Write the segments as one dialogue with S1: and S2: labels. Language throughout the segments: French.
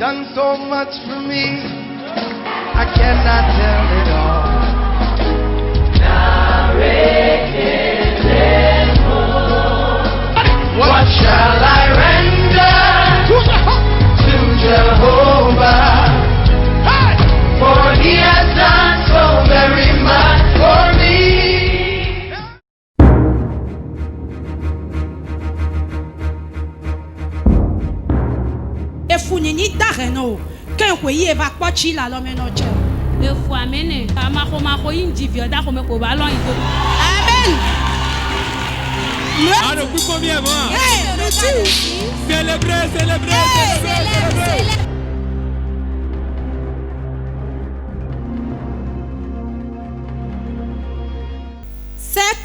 S1: done so much for me, I cannot tell it all. What shall I render to Jehovah? For he has done so very much for me.
S2: Efunini dareno, ken kweyi va kwachi la lo menoche.
S3: Efu amene, ama ko indivio da ko me ko ba lo ito.
S2: Amen.
S4: Alors, vous combien moi?
S2: Célébrez. Sec.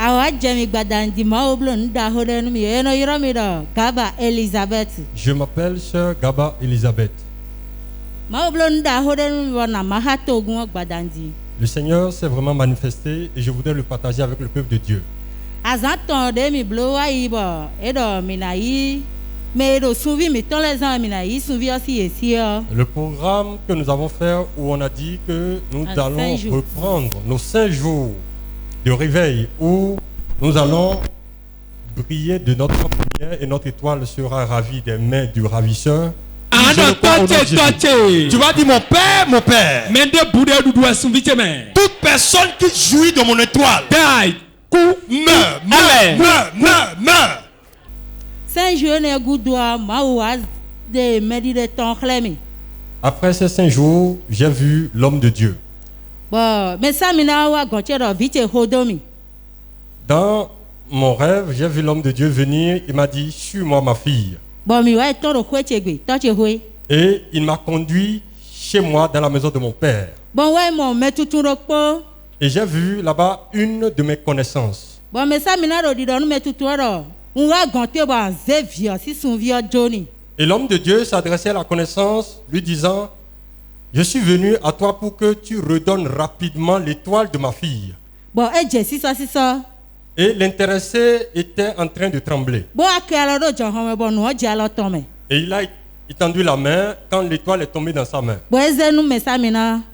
S2: Awa jemi gbadandi ma oblo nda hodenu mi eno yiromiro Gaba Elizabeth.
S5: Je m'appelle Sœur Gaba Elisabeth.
S2: Ma oblo nda hodenu wana mahato gun gbadandi.
S5: Le Seigneur s'est vraiment manifesté et je voudrais le partager avec le peuple de Dieu.
S2: Azanton de mi blowa ibo edo minayi me edo suvi mi ton les ans minayi suvi aussi ici.
S5: Le programme que nous avons fait où on a dit que nous allons reprendre nos 5 jours de réveil où nous allons briller de notre lumière et notre étoile sera ravie des mains du ravisseur.
S4: Tu vas dire mon père. Toute personne qui jouit de mon étoile meurt.
S5: Après ces 5 jours, j'ai vu l'homme de Dieu. Dans mon rêve, j'ai vu l'homme de Dieu venir. Il m'a dit, suis-moi ma fille. Et il m'a conduit chez moi dans la maison de mon père. Et j'ai vu là-bas une de mes connaissances. Et l'homme de Dieu s'adressait à la connaissance, lui disant, je suis venu à toi pour que tu redonnes rapidement l'étoile de ma fille. Et l'intéressé était en train de trembler. Et il a étendu la main quand l'étoile est tombée dans sa main.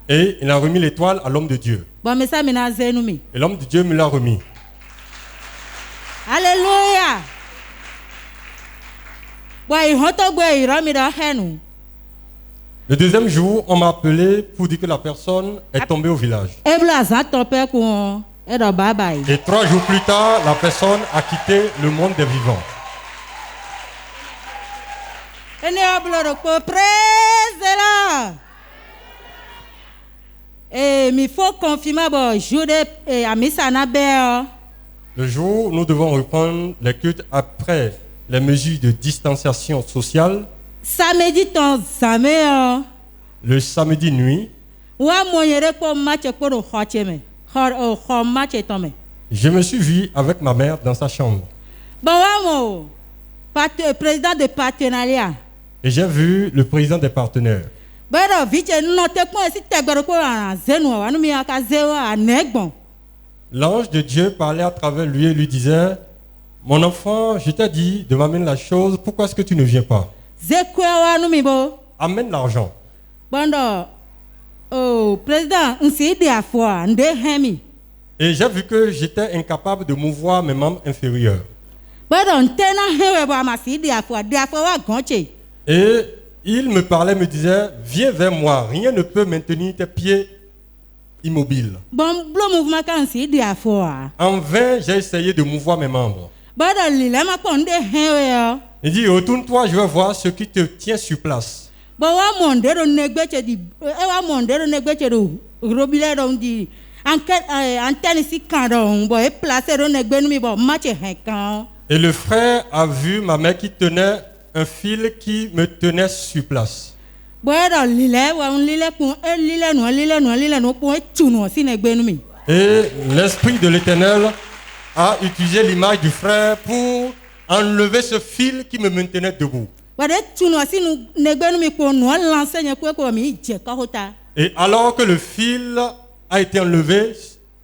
S5: Et il a remis l'étoile à l'homme de Dieu. Et l'homme de Dieu me l'a remis.
S2: Alléluia.
S5: Le deuxième jour, on m'a appelé pour dire que la personne est tombée au village. Et 3 jours plus tard, la personne a quitté le monde des vivants. Le jour où nous devons reprendre les cultes après les mesures de distanciation sociale, le samedi nuit, je me suis vu avec ma mère dans sa chambre.
S2: Président de partenariat.
S5: Et j'ai vu le président des partenaires. L'ange de Dieu parlait à travers lui et lui disait, mon enfant, je t'ai dit de m'amener la chose, pourquoi est-ce que tu ne viens pas? Amène l'argent. Et j'ai vu que j'étais incapable de mouvoir mes membres inférieurs. Et il me parlait, me disait, viens vers moi, rien ne peut maintenir tes pieds immobiles. En vain, j'ai essayé de mouvoir mes membres. Il dit, retourne-toi, je vais voir ce qui te tient sur place. Et le frère a vu ma mère qui tenait un fil qui me tenait sur place. Et l'Esprit de l'Éternel a utilisé l'image du frère pour enlever ce fil qui me maintenait debout. Et alors que le fil a été enlevé,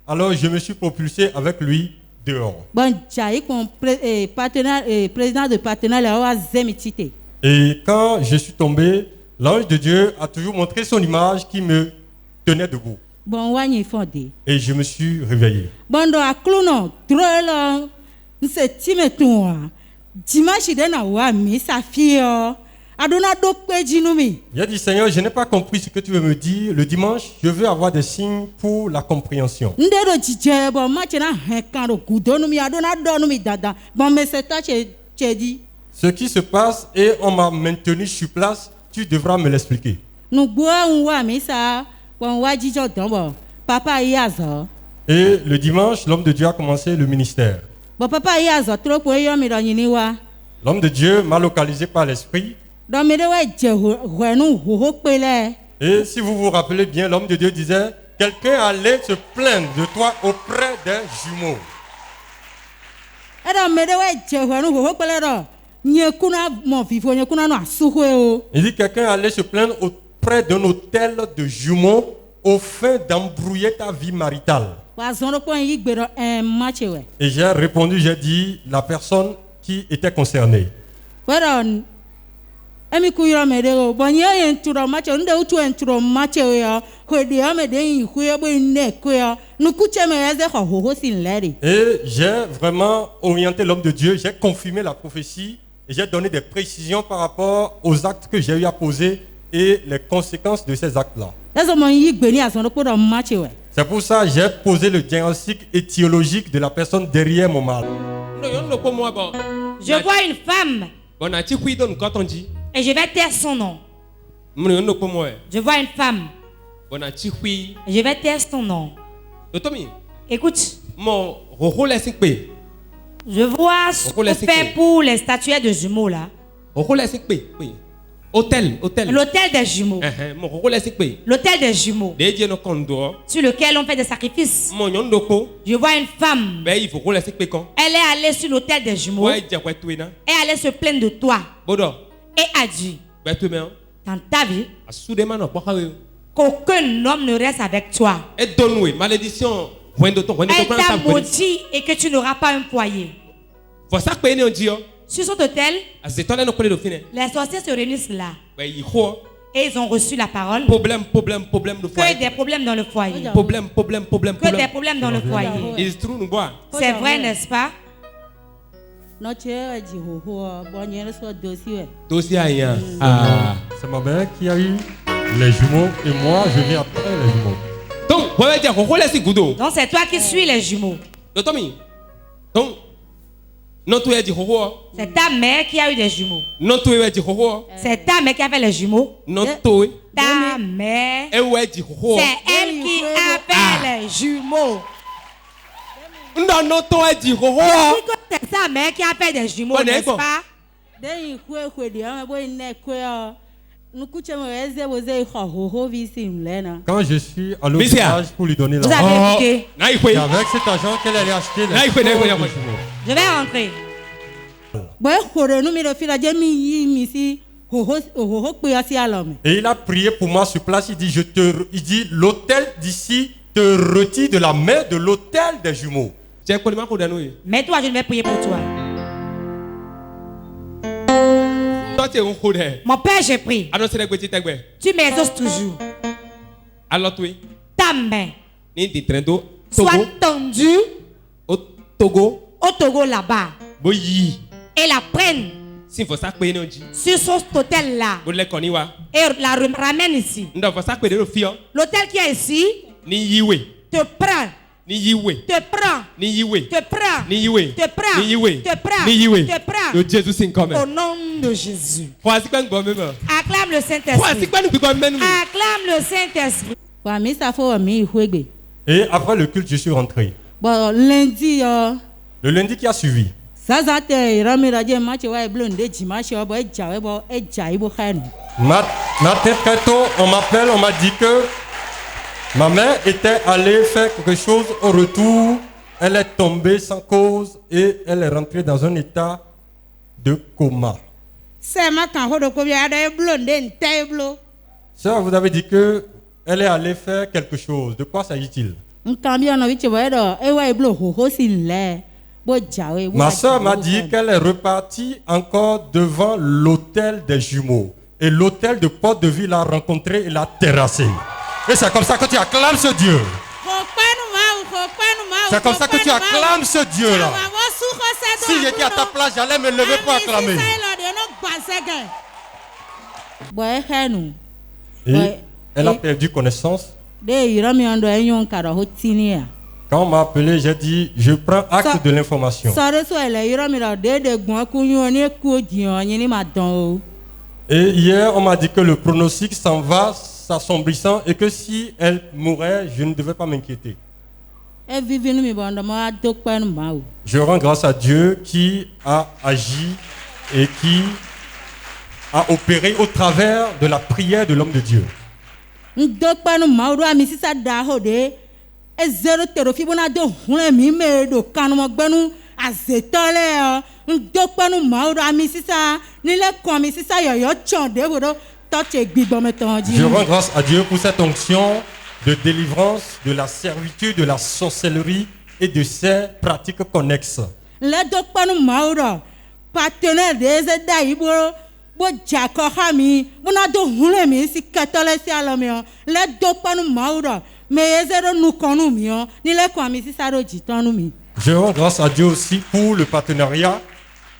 S5: alors je me suis propulsé avec lui dehors.
S2: Bon, j'ai kon président de partenaire là wa zemitite.
S5: Et quand je suis tombé, l'ange de Dieu a toujours montré son image qui me tenait debout.
S2: Bon, wa ni fondé.
S5: Et je me suis réveillé.
S2: Bon, do akluno drolo nse timetua. Dimanche de na wa mi sa fio. Adona do peji nu mi.
S5: J'ai dit, Seigneur, je n'ai pas compris ce que tu veux me dire. Le dimanche, je veux avoir des signes pour la compréhension.
S2: Ndero jije bon ma chena hekan ro gudo nu mi adona do nu mi dada. Bon, mais c'est toi che dit.
S5: Ce qui se passe et on m'a maintenu sur place, tu devras me l'expliquer.
S2: Nu gbo wa mi sa bon wa jijo don bon. Papa yazo.
S5: Et le dimanche, l'homme de Dieu a commencé le ministère.
S2: Bon papa yazo trop po yo mi do nyini wa.
S5: L'homme de Dieu m'a localisé par l'esprit.
S2: Do mi de wa je hwenu ho pele.
S5: Et si vous vous rappelez bien, l'homme de Dieu disait, quelqu'un allait se plaindre de toi auprès des jumeaux.
S2: Edo mi de wa je hwenu ho pele do. Nye kuna mo vivre nye kuna no asuhwe o.
S5: Il dit, quelqu'un allait se plaindre auprès d'un hôtel de jumeaux au fin d'embrouiller ta vie maritale.
S2: Wa zon ro po yi gbe do match we.
S5: Et j'ai répondu, j'ai dit, la personne qui était concernée.
S2: Well, emi kuyira medego bonye enturo macho nde utu enturo macho ya kwedi amede yin kuya bo ne kuya nukuche me eze ho sin lady.
S5: Et j'ai vraiment orienté l'homme de Dieu, j'ai confirmé la prophétie et j'ai donné des précisions par rapport aux actes que j'ai eu à poser et les conséquences de ces actes-là.
S2: Eso mo yi gbe ni ason ko do macho we.
S5: C'est pour ça que j'ai posé le diagnostic étiologique de la personne derrière mon mal.
S6: Je vois une femme et je vais taire son nom. Je vois une femme et je vais taire son nom. Écoute, je vois ce qu'on fait pour les statuettes de jumeaux là. L'hôtel des jumeaux. L'hôtel des jumeaux. Sur lequel on fait des sacrifices. Je vois une femme. Elle est allée sur l'hôtel des jumeaux. Et elle se plaindre de toi. Et a dit, dans ta vie, qu'aucun homme ne reste avec toi. Elle t'a maudit et que tu n'auras pas un foyer. Sur cet hôtel, les sorciers se réunissent là. Et ils ont reçu la parole. Que des problèmes dans le foyer. Que des problèmes dans le foyer. C'est vrai, n'est-ce pas?
S5: C'est ma mère qui a eu les jumeaux et moi je viens après les jumeaux.
S6: Donc c'est toi qui suis les jumeaux. C'est ta mère qui a eu des jumeaux. C'est ta mère qui a fait les jumeaux. Ta mère, c'est elle qui a fait les jumeaux. C'est sa mère qui a fait des jumeaux, n'est-ce pas?
S5: Quand je suis à l'hôpital pour lui donner
S6: vous
S5: l'argent,
S6: avez écouté.
S5: c'est avec cet argent qu'elle allait acheter les jumeaux.
S6: Je vais rentrer.
S5: Et il a prié pour moi sur place. Il dit, l'hôtel d'ici te retire de la main de l'hôtel des jumeaux.
S6: Mais toi, je ne vais prier pour toi. Mon père, j'ai pris. Tu m'exauces toujours. Ta main soit tendue au Togo là-bas. Et la prenne sur son hôtel là. Et la ramène ici. L'hôtel qui est ici te prend. Te prend. Te prend. Te prend. Te prend. Au nom de Jésus. Acclame le Saint-Esprit. Acclame le Saint-Esprit.
S5: Et après le culte, je suis rentré.
S2: Lundi,
S5: le lundi qui a suivi, matin très tôt, on m'appelle, on m'a dit que ma mère était allée faire quelque chose au retour. Elle est tombée sans cause et elle est rentrée dans un état de coma. Sœur, vous avez dit que elle est allée faire quelque chose. De quoi s'agit-il? Ma soeur m'a dit qu'elle est repartie encore devant l'hôtel des jumeaux. Et l'hôtel de Porte de Ville l'a rencontré et l'a terrassé. Et c'est comme ça que tu acclames ce Dieu. C'est comme ça que tu acclames ce Dieu-là. Si j'étais à ta place, j'allais me lever pour acclamer. Et elle a perdu connaissance. Quand on m'a appelé, j'ai dit, je prends acte de l'information. Et hier, on m'a dit que le pronostic s'en va s'assombrissant et que si elle mourait, je ne devais pas m'inquiéter. Je rends grâce à Dieu qui a agi et qui a opéré au travers de la prière de l'homme de Dieu. Je rends grâce à Dieu pour cette onction de délivrance de la servitude, de la sorcellerie et de ses pratiques connexes. Je rends grâce à Dieu aussi pour le partenariat,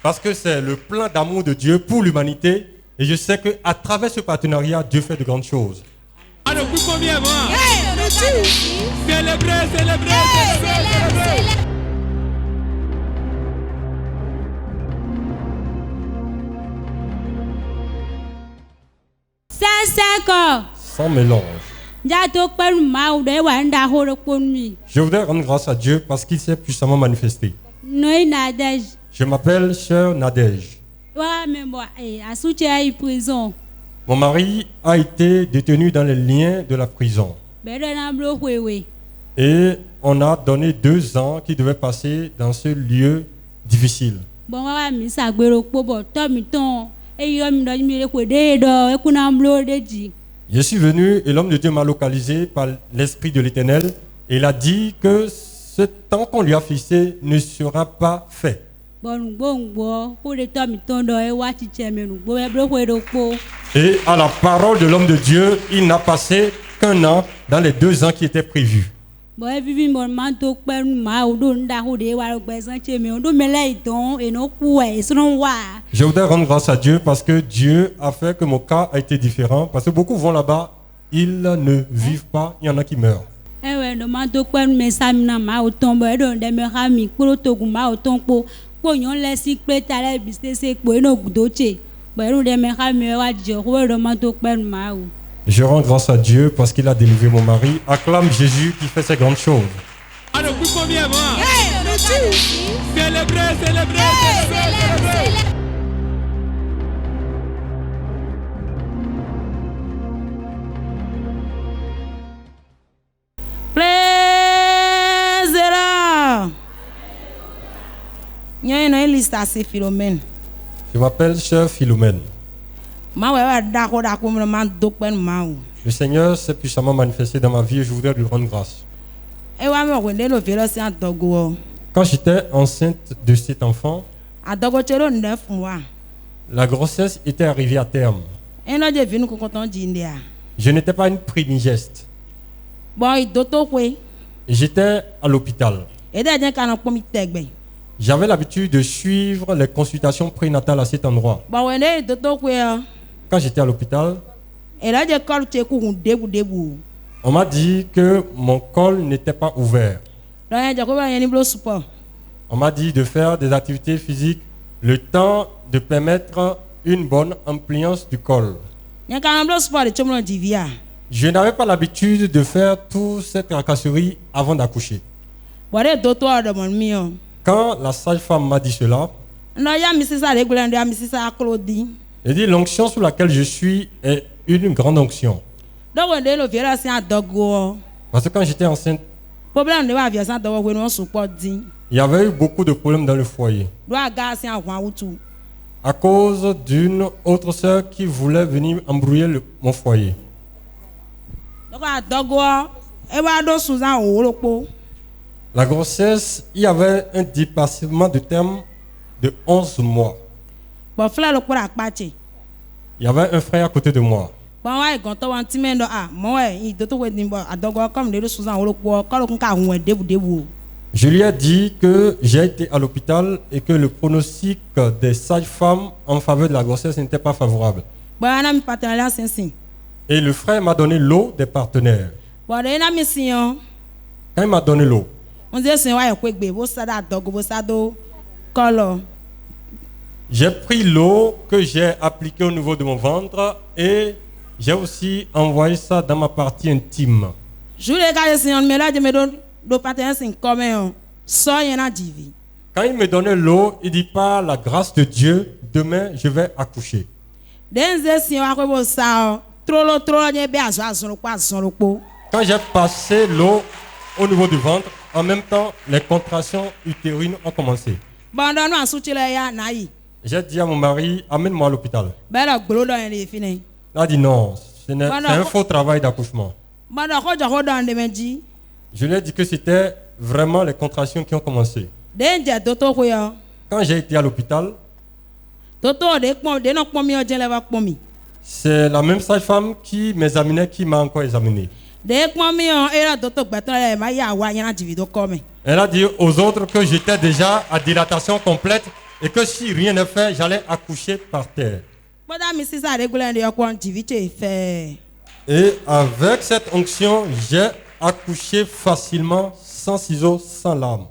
S5: parce que c'est le plan d'amour de Dieu pour l'humanité. Et je sais qu'à travers ce partenariat, Dieu fait de grandes choses. Sans mélange. Je voudrais rendre grâce à Dieu parce qu'il s'est puissamment manifesté. Je m'appelle Sœur Nadège. Mon mari a été détenu dans les liens de la prison. Et on a donné 2 ans qu'il devait passer dans ce lieu difficile. Je suis venu et l'homme de Dieu m'a localisé par l'Esprit de l'Éternel et il a dit que ce temps qu'on lui a fixé ne sera pas fait. Et à la parole de l'homme de Dieu, il n'a passé qu'1 an dans les 2 ans qui étaient prévus. Je voudrais rendre grâce à Dieu parce que Dieu a fait que mon cas a été différent. Parce que beaucoup vont là-bas, ils ne vivent pas, il y en a qui meurent. Je rends grâce à Dieu parce qu'il a délivré mon mari. Acclame Jésus qui fait ces grandes choses. Je m'appelle Sœur Philomène. Le Seigneur s'est puissamment manifesté dans ma vie et je voudrais lui rendre grâce. Quand j'étais enceinte de cet enfant, la grossesse était arrivée à terme. Je n'étais pas une primigeste. J'étais à l'hôpital. J'avais l'habitude de suivre les consultations prénatales à cet endroit. Quand j'étais à l'hôpital, on m'a dit que mon col n'était pas ouvert. On m'a dit de faire des activités physiques le temps de permettre une bonne ampliance du col. Je n'avais pas l'habitude de faire toute cette tracasserie avant d'accoucher. Quand la sage-femme m'a dit cela, elle dit l'onction sur laquelle je suis est une grande onction. Parce que quand j'étais enceinte, il y avait eu beaucoup de problèmes dans le foyer. À cause d'une autre sœur qui voulait venir embrouiller mon foyer. La grossesse, il y avait un dépassement de terme de 11 mois. Il y avait un frère à côté de moi. Je lui ai dit que j'ai été à l'hôpital et que le pronostic des sages-femmes en faveur de la grossesse n'était pas favorable. Et le frère m'a donné l'eau des partenaires. Quand il m'a donné l'eau, j'ai pris l'eau que j'ai appliquée au niveau de mon ventre et j'ai aussi envoyé ça dans ma partie intime. Quand il me donnait l'eau, il dit par la grâce de Dieu, demain je vais accoucher. Quand j'ai passé l'eau au niveau du ventre, en même temps, les contractions utérines ont commencé. J'ai dit à mon mari, amène-moi à l'hôpital. Il a dit non, c'est un faux travail d'accouchement. Je lui ai dit que c'était vraiment les contractions qui ont commencé. Quand j'ai été à l'hôpital, c'est la même sage-femme qui m'examinait qui m'a encore examiné. Elle a dit aux autres que j'étais déjà à dilatation complète et que si rien n'est fait, j'allais accoucher par terre. Et avec cette onction, j'ai accouché facilement, sans ciseaux, sans larmes.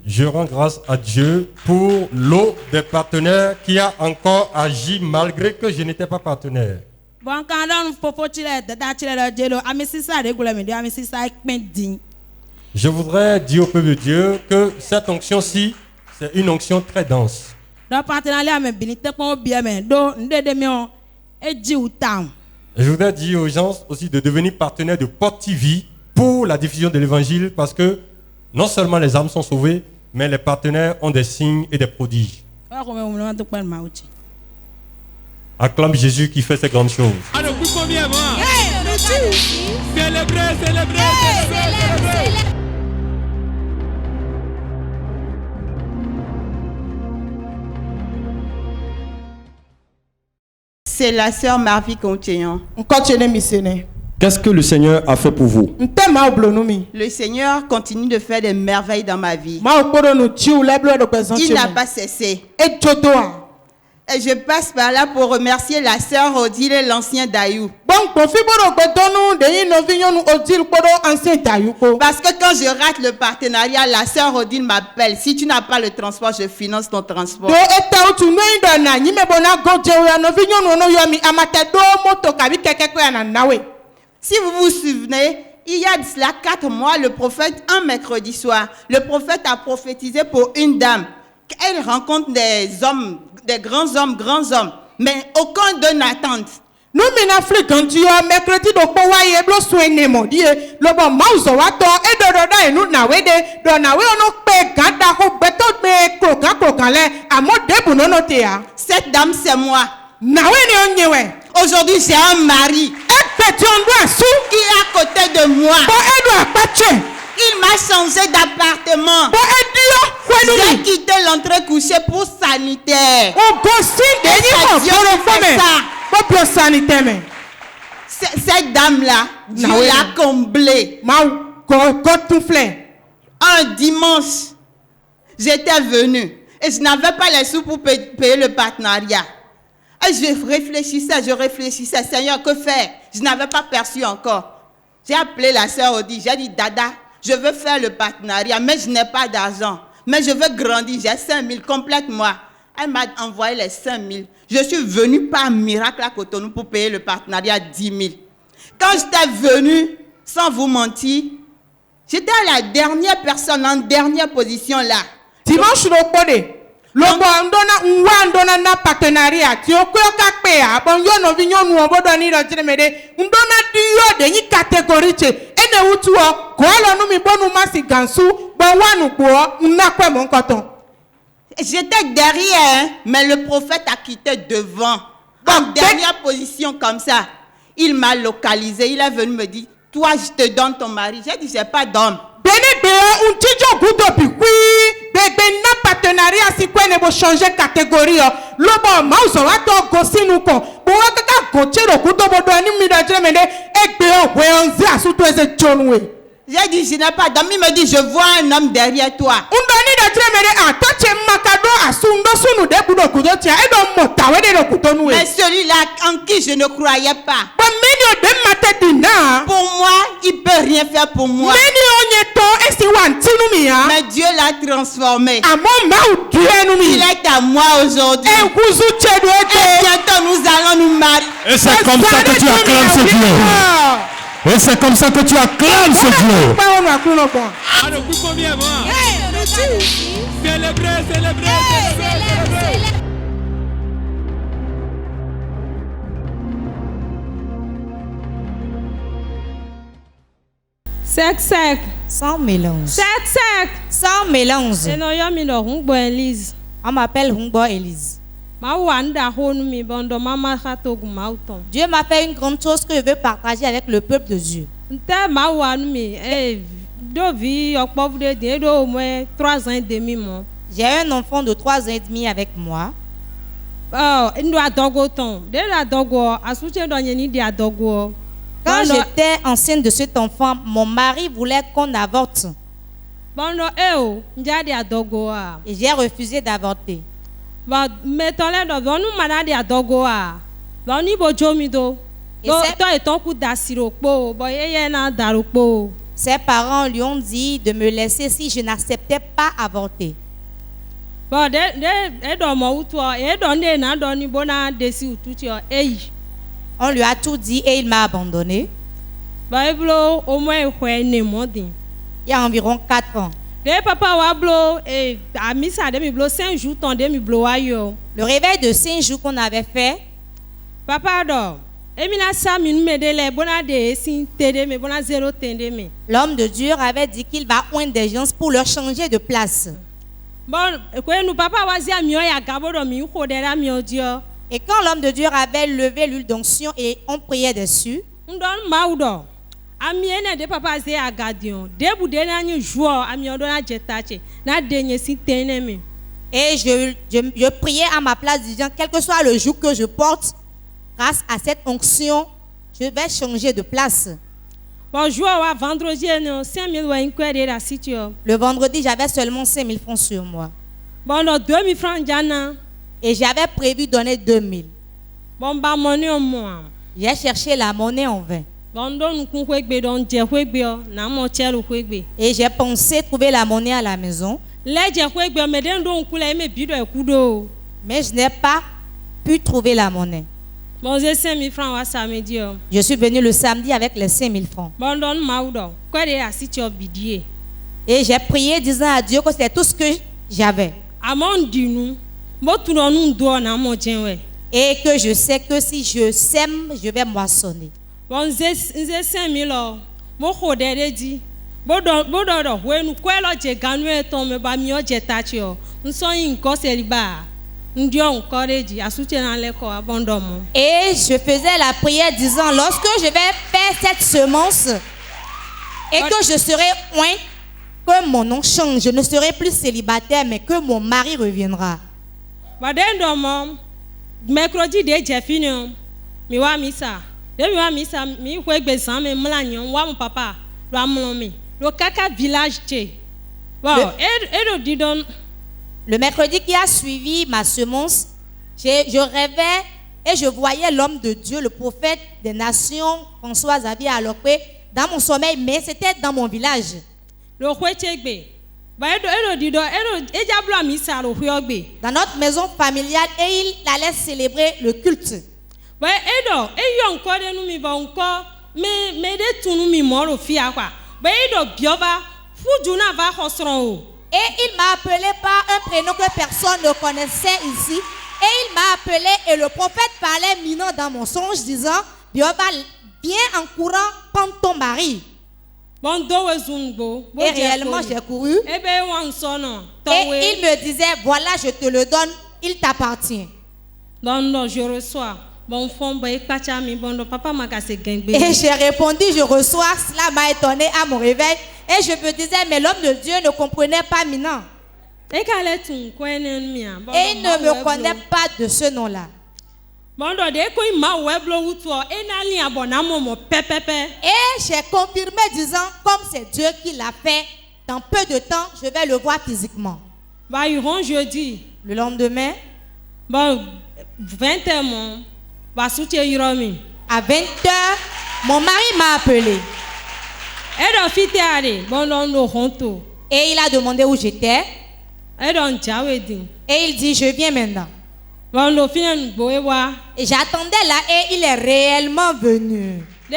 S5: Je rends grâce à Dieu pour l'eau des partenaires qui a encore agi malgré que je n'étais pas partenaire. Je voudrais dire au peuple de Dieu que cette onction-ci, c'est une onction très dense. Et je voudrais dire aux gens aussi de devenir partenaires de Port TV pour la diffusion de l'évangile parce que non seulement les âmes sont sauvées, mais les partenaires ont des signes et des prodiges. Acclame Jésus qui fait ces grandes choses.
S7: C'est la sœur Marvi Contéon.
S8: Qu'est-ce que le Seigneur a fait pour vous?
S7: Le Seigneur continue de faire des merveilles dans ma vie. Il n'a pas cessé. Et je passe par là pour remercier la sœur Odile et l'ancien Dayou. Parce que quand je rate le partenariat, la sœur Odile m'appelle. Si tu n'as pas le transport, je finance ton transport. Si vous vous souvenez, il y a de cela 4 mois, le prophète, un mercredi soir, le prophète a prophétisé pour une dame. Elle rencontre des hommes, des grands hommes, mais aucun d'eux n'attend. Nous mercredi cette dame c'est moi. Aujourd'hui j'ai un mari qui est à côté de moi. Il m'a changé d'appartement. J'ai quitté l'entrée couchée pour sanitaire. Cette dame-là, Dieu l'a comblée. Un dimanche, j'étais venue et je n'avais pas les sous pour payer le partenariat. Et je réfléchissais, Seigneur, que faire? Je n'avais pas perçu encore. J'ai appelé la sœur Odile, j'ai dit, Dada, je veux faire le partenariat, mais je n'ai pas d'argent. Mais je veux grandir, j'ai 5 000, complète-moi. Elle m'a envoyé les 5 000. Je suis venue par miracle à Cotonou pour payer le partenariat 10 000. Quand j'étais venue, sans vous mentir, j'étais la dernière personne, en dernière position là. Dimanche, partenariat. J'étais derrière, mais le prophète a quitté devant. En dernière position comme ça. Il m'a localisé. Il est venu me dire, toi, je te donne ton mari. J'ai dit, j'ai pas d'homme.
S9: Partenariat si quoi ne changer catégorie lobo mauso wato gosinu ko bo wakaka gochero kuto bodo ani midajre mende egbe o weonzi asuto ese chonwe.
S7: J'ai dit, je n'ai pas d'homme. Il me dit, je vois un homme derrière toi. Mais celui-là en qui je ne croyais pas. Pour moi, il ne peut rien faire pour moi. Mais Dieu l'a transformé. Il est à moi aujourd'hui. Et bientôt nous allons nous marier.
S8: Et c'est comme ça que tu acclames ce Dieu. Et c'est comme ça que tu acclames ce Dieu.
S3: Célébrez. Sec.
S6: Sans mélange.
S3: Sec.
S6: Sans mélange.
S3: On
S6: m'appelle Hungbo Elise. Dieu m'a fait une grande chose que je veux partager avec le peuple de Dieu. J'ai un enfant de 3 ans et demi avec moi. Quand j'étais enceinte de cet enfant, mon mari voulait qu'on avorte. Et j'ai refusé d'avorter. Ses parents lui ont dit de me laisser si je n'acceptais pas avorter. On lui a tout dit et il m'a abandonné. Il y a environ 4 ans. Le réveil de 5 jours qu'on avait fait, l'homme de Dieu avait dit qu'il va oindre des gens pour leur changer de place. Et quand l'homme de Dieu avait levé l'huile d'onction et on priait dessus, et je priais à ma place disant, quel que soit le jour que je porte, grâce à cette onction, je vais changer de place. Le vendredi, j'avais seulement 5 000 francs sur moi. Et j'avais prévu donner 2 000. J'ai cherché la monnaie en vain. Et j'ai pensé trouver la monnaie à la maison. Mais je n'ai pas pu trouver la monnaie. Je suis venu le samedi avec les 5 000 francs. Et j'ai prié disant à Dieu que c'était tout ce que j'avais. Et que je sais que si je sème, je vais moissonner. Et je faisais la prière disant, lorsque je vais faire cette semence et que je serai oint, que mon nom change, je ne serai plus célibataire, mais que mon mari reviendra.
S3: Mercredi de Jeffino, mi wa misa. De mi wa misa, mi ko egbe san me mlanyo, wa mon papa, lo amlomi. Lo kaka village che. Wow,
S6: le mercredi qui a suivi ma semence, je rêvais et je voyais l'homme de Dieu, le prophète des nations, François Xavier Alokwe, dans mon sommeil, mais c'était dans mon village.
S3: Dans
S6: notre maison familiale, et il allait célébrer le culte. Et il m'a appelé par un prénom que personne ne connaissait ici. Et il m'a appelé et le prophète parlait minant dans mon songe disant, Bioba, viens en courant, prends ton mari. Et réellement j'ai couru. Et il me disait, voilà, je te le donne, il t'appartient.
S3: Non, je reçois.
S6: Et j'ai répondu, je reçois, cela m'a étonné à mon réveil. Et je me disais, mais l'homme de Dieu ne comprenait pas maintenant. Et il ne me connaît pas de ce nom-là. Et j'ai confirmé disant, comme c'est Dieu qui l'a fait, dans peu de temps, je vais le voir physiquement. Le lendemain, à 20h, mon mari m'a appelé. Et il a demandé où j'étais. Et il dit, je viens maintenant. Et j'attendais là et il est réellement venu. Il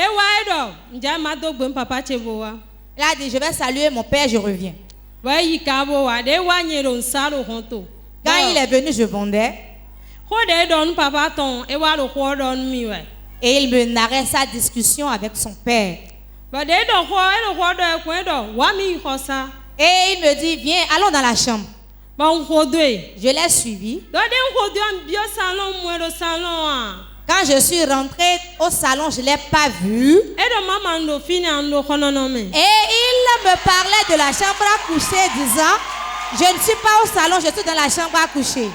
S6: a dit, je vais saluer mon père, je reviens. Quand il est venu, je vendais. Et il me narrait sa discussion avec son père. Et il me dit, viens, allons dans la chambre. Je l'ai suivi. Quand je suis rentrée au salon, je ne l'ai pas vu. Et il me parlait de la chambre à coucher, disant, je ne suis pas au salon, je suis dans la chambre à coucher.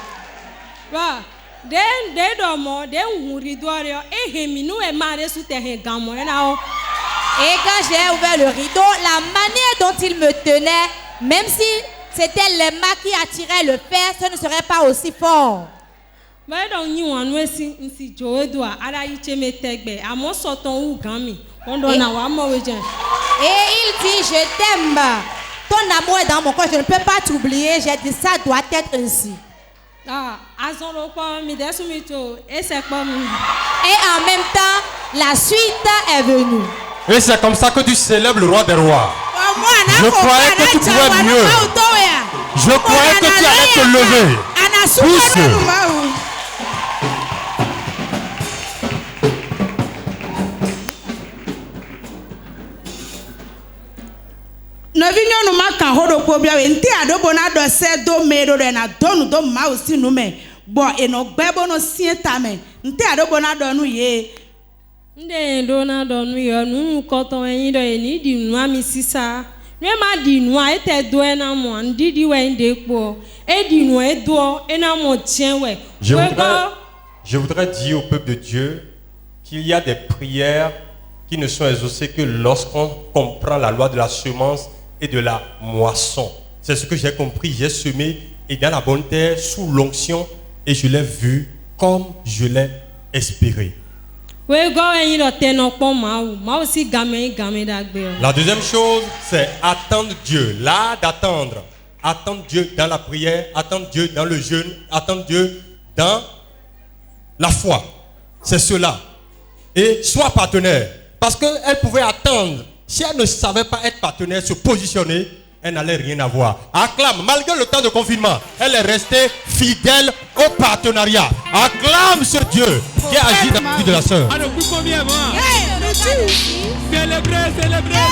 S6: Et quand j'ai ouvert le rideau, la manière dont il me tenait, même si c'était les mains qui attiraient le fer, ce ne serait pas aussi fort. Et il dit, je t'aime. Ton amour est dans mon corps, je ne peux pas t'oublier. J'ai dit, ça doit être ainsi. Et en même temps, la suite est venue.
S5: Et c'est comme ça que tu célèbres le roi des rois. Je croyais que tu pouvais mieux. Je croyais que tu allais te lever. Pousse.
S9: Novinho ma kan hodo pobia we nti adobona do se do mero de na donu do ma osi nu me bo eno gbebo no sienta me nti adobona do nu ye
S3: nde dona do nu yo nu koto yin do eni di nu ami sisa me ma di nu a ete do na mo ndi di we nde po e di nu e do e na mo tien we.
S5: Je voudrais dire au peuple de Dieu qu'il y a des prières qui ne sont exaucées que lorsqu'on comprend la loi de la semence et de la moisson. C'est ce que j'ai compris. J'ai semé et dans la bonne terre, sous l'onction, et je l'ai vu comme je l'ai espéré. La deuxième chose, c'est attendre Dieu. Là, d'attendre. Attendre Dieu dans la prière, attendre Dieu dans le jeûne, attendre Dieu dans la foi. C'est cela. Et sois partenaire. Parce qu'elle pouvait attendre. Si elle ne savait pas être partenaire, se positionner, elle n'allait rien avoir. Acclame, malgré le temps de confinement, elle est restée fidèle au partenariat. Acclame ce Dieu qui a agi dans la vie de la sœur.
S1: Célébrez.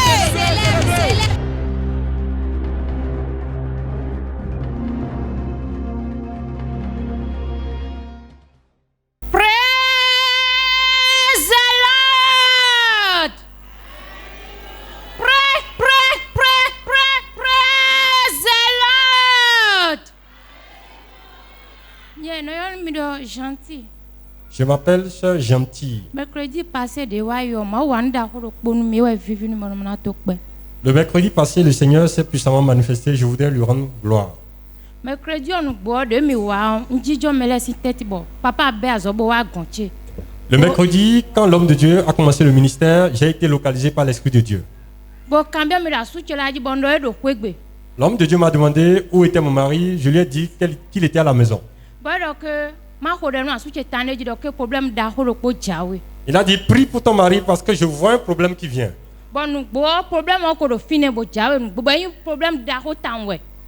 S10: Gentil.
S5: Je m'appelle Sœur Gentil.
S10: Mercredi passé, le
S5: mercredi passé, le Seigneur s'est puissamment manifesté. Je voudrais lui rendre gloire.
S10: Le
S5: mercredi, quand l'homme de Dieu a commencé le ministère, j'ai été localisé par l'Esprit de Dieu. L'homme de Dieu m'a demandé où était mon mari. Je lui ai dit qu'il était à la maison. Il a dit, prie pour ton mari parce que je vois un problème qui vient.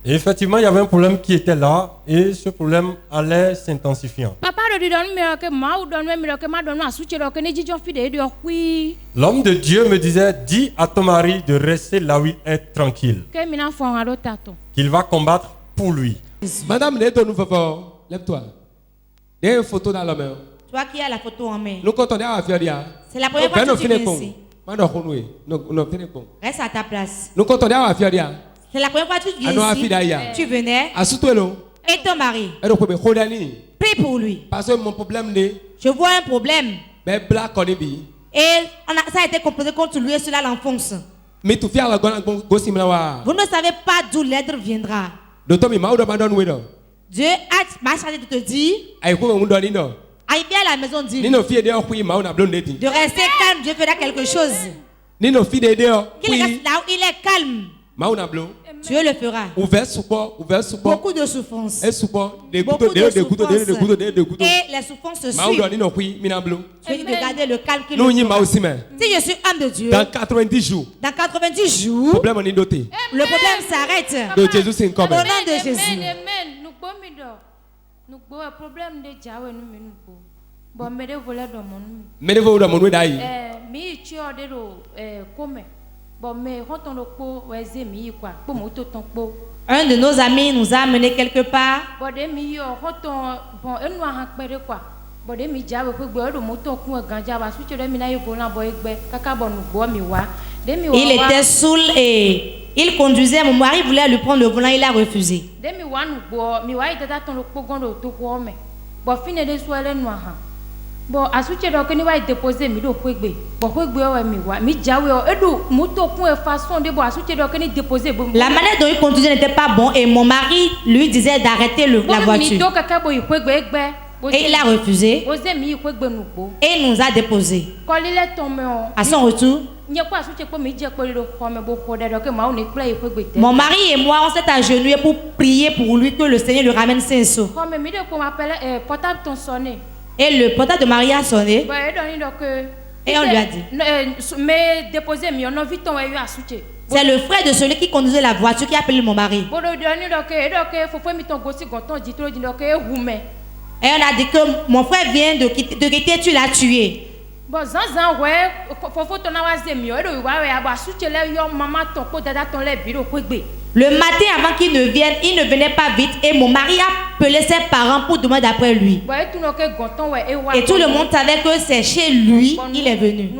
S5: Et effectivement, il y avait un problème qui était là et ce problème allait s'intensifiant. L'homme de Dieu me disait, dis à ton mari de rester là où il est tranquille. Qu'il va combattre pour lui.
S4: Madame, lève-toi. Il y a une photo dans la main.
S6: Toi qui as la photo en main.
S4: Nous comptons à faire dia.
S6: C'est la première fois que tu viens ici.
S4: Reste
S6: à ta place.
S4: Nous comptons à faire dia.
S6: C'est la première fois que tu viens ici. Tu venais. Et ton mari. Prie pour lui.
S4: Parce que mon problème est.
S6: Je vois un problème. Et ça a été composé contre lui et cela l'enfonce. Vous ne savez pas d'où l'aide viendra. Dieu m'a chargé de te dire. Aille bien à la maison, dis-lui. De rester calme, Dieu fera quelque chose. Qu'il reste là où il est calme. Dieu le fera. Beaucoup de souffrances. Et les souffrances se suivent. Tu dis de garder le calme qu'il le fera. Si je suis homme de Dieu, dans 90 jours, le problème s'arrête. Au nom de Jésus.
S10: Nous avons un problème de Jawa. Bon, mais de voler dans mon nom.
S4: Mais de voler dans mon nom d'ailleurs.
S10: Mais tu as des comme. Bon, mais quand on le peut, ouais, c'est mieux quoi. Pour moi, tout ton pot.
S6: Un de nos amis nous a amené quelque part.
S10: Bon, des mieux, quand on bon, un noir en père quoi. Bon, des mieux Jawa pour boire le moto pour un ganja. Va switcher le mina volant boy bec. Kaka bon nous boire miwa.
S6: Il était saoul et il conduisait. Mon mari voulait lui prendre le volant, il a refusé.
S10: Demi wa nous boire miwa il était dans le pogon de tout quoi mais. Bon, fini de soirée noir. Bon, à ce que nous va déposer mi do kwegbe. Bon kwegbe wa mi wa mi jawe edu moto pour façon de bon à ce que nous déposer.
S6: La manière dont il conduisait n'était pas bon et mon mari lui disait d'arrêter la voiture. Et il a refusé. Et il nous a déposé. À son retour, mon mari et moi on s'est agenouillés pour prier pour lui que le Seigneur lui ramène ses seaux. Et le portable de Marie a sonné. Et on lui a dit. C'est le frère de celui qui conduisait la voiture qui a appelé mon mari. Et on a dit que mon frère vient de quitter, tu l'as tué. Le matin avant qu'il ne vienne, il ne venait pas vite et mon mari a appelé ses parents pour demander après lui. Et tout le monde savait que c'est chez lui qu'il est venu.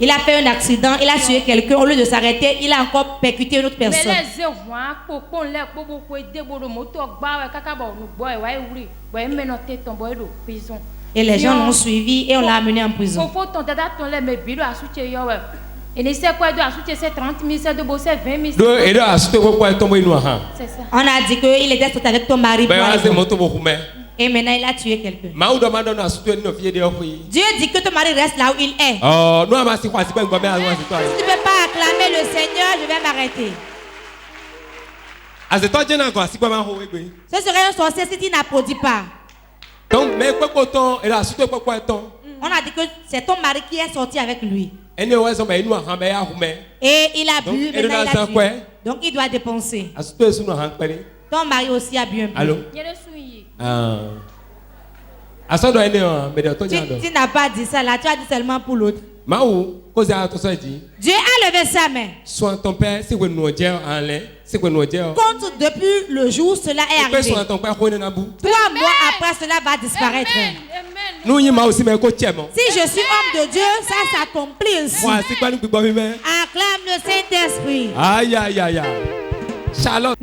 S6: Il a fait un accident, il a tué quelqu'un, au lieu de s'arrêter, il a encore percuté une autre personne. Et les gens l'ont suivi et on l'a amené en prison. On a dit qu'il était sorti avec ton mari. Et maintenant il a tué quelqu'un. Dieu dit que ton mari reste là où il est. Si tu ne peux pas acclamer le Seigneur, je vais m'arrêter. Ce serait un sorcier si tu n'applaudis pas. On a dit que c'est ton mari qui est sorti avec lui. Et il a bu, maintenant il a tué. Donc il doit dépenser. Ton mari aussi a bu un peu.
S4: Allô?
S6: Tu n'as pas dit ça là, tu as dit seulement pour l'autre. Dieu a levé sa main. Compte depuis le jour où cela est arrivé. 3 mois après, cela va disparaître. Si je suis homme de Dieu, ça s'accomplit ainsi. Acclame le Saint-Esprit.
S4: Aïe, aïe, aïe. Charlotte.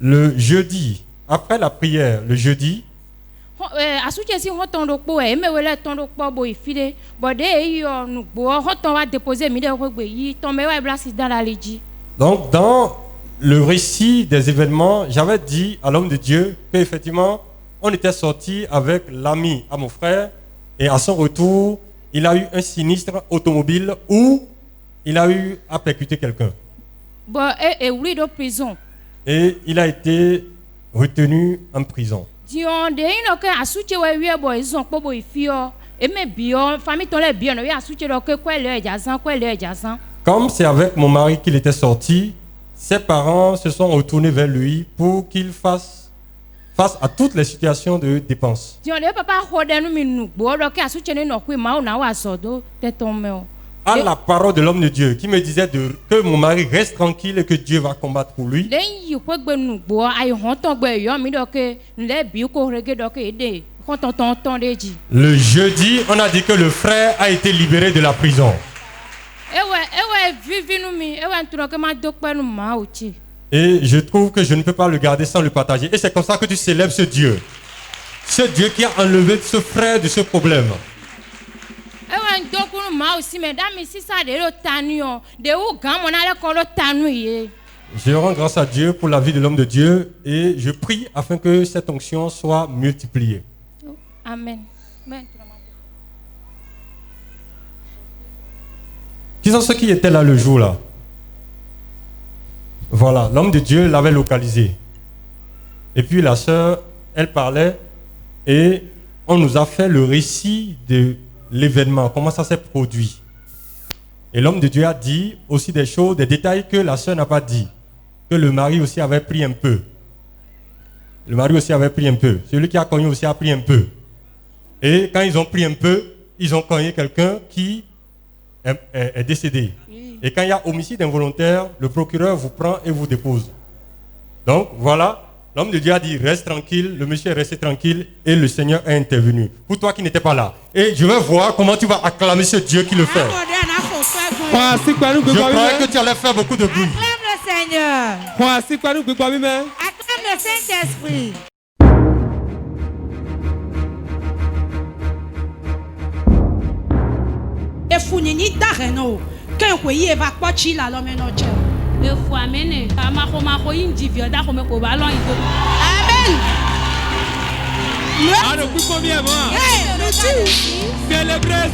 S5: Le jeudi, après la prière, le jeudi, donc dans le récit des événements, j'avais dit à l'homme de Dieu qu'effectivement, on était sorti avec l'ami à mon frère et à son retour, il a eu un sinistre automobile où il a eu à percuter quelqu'un. Et il a été retenu en prison. Comme c'est avec mon mari qu'il était sorti, ses parents se sont retournés vers lui pour qu'il fasse face à toutes les situations de dépenses. à la parole de l'homme de Dieu qui me disait que mon mari reste tranquille et que Dieu va combattre pour lui. Le jeudi, on a dit que le frère a été libéré de la prison. Et je trouve que je ne peux pas le garder sans le partager. Et c'est comme ça que tu célèbres ce Dieu. Ce Dieu qui a enlevé ce frère de ce problème. Je rends grâce à Dieu pour la vie de l'homme de Dieu et je prie afin que cette onction soit multipliée.
S10: Amen.
S5: Qui sont ceux qui étaient là le jour-là? Voilà, l'homme de Dieu l'avait localisé. Et puis la sœur, elle parlait et on nous a fait le récit de l'événement, comment ça s'est produit. Et l'homme de Dieu a dit aussi des choses, des détails que la sœur n'a pas dit. Que le mari aussi avait pris un peu. Le mari aussi avait pris un peu. Celui qui a cogné aussi a pris un peu. Et quand ils ont pris un peu, ils ont cogné quelqu'un qui est décédé. Et quand il y a homicide involontaire, le procureur vous prend et vous dépose. Donc voilà, l'homme de Dieu a dit reste tranquille, le monsieur est resté tranquille et le Seigneur est intervenu. Pour toi qui n'étais pas là. Et je vais voir comment tu vas acclamer ce Dieu qui le fait. Je croyais que tu allais faire beaucoup de bruit.
S6: Acclame le Seigneur. Acclame le Saint-Esprit.
S11: Efunini dareno ken kwe eva kpochi la lo menoche efu amene ama ko indivio da ko me ko ba lo ito amen
S4: Alors, pour combien moi?
S11: Célébrer.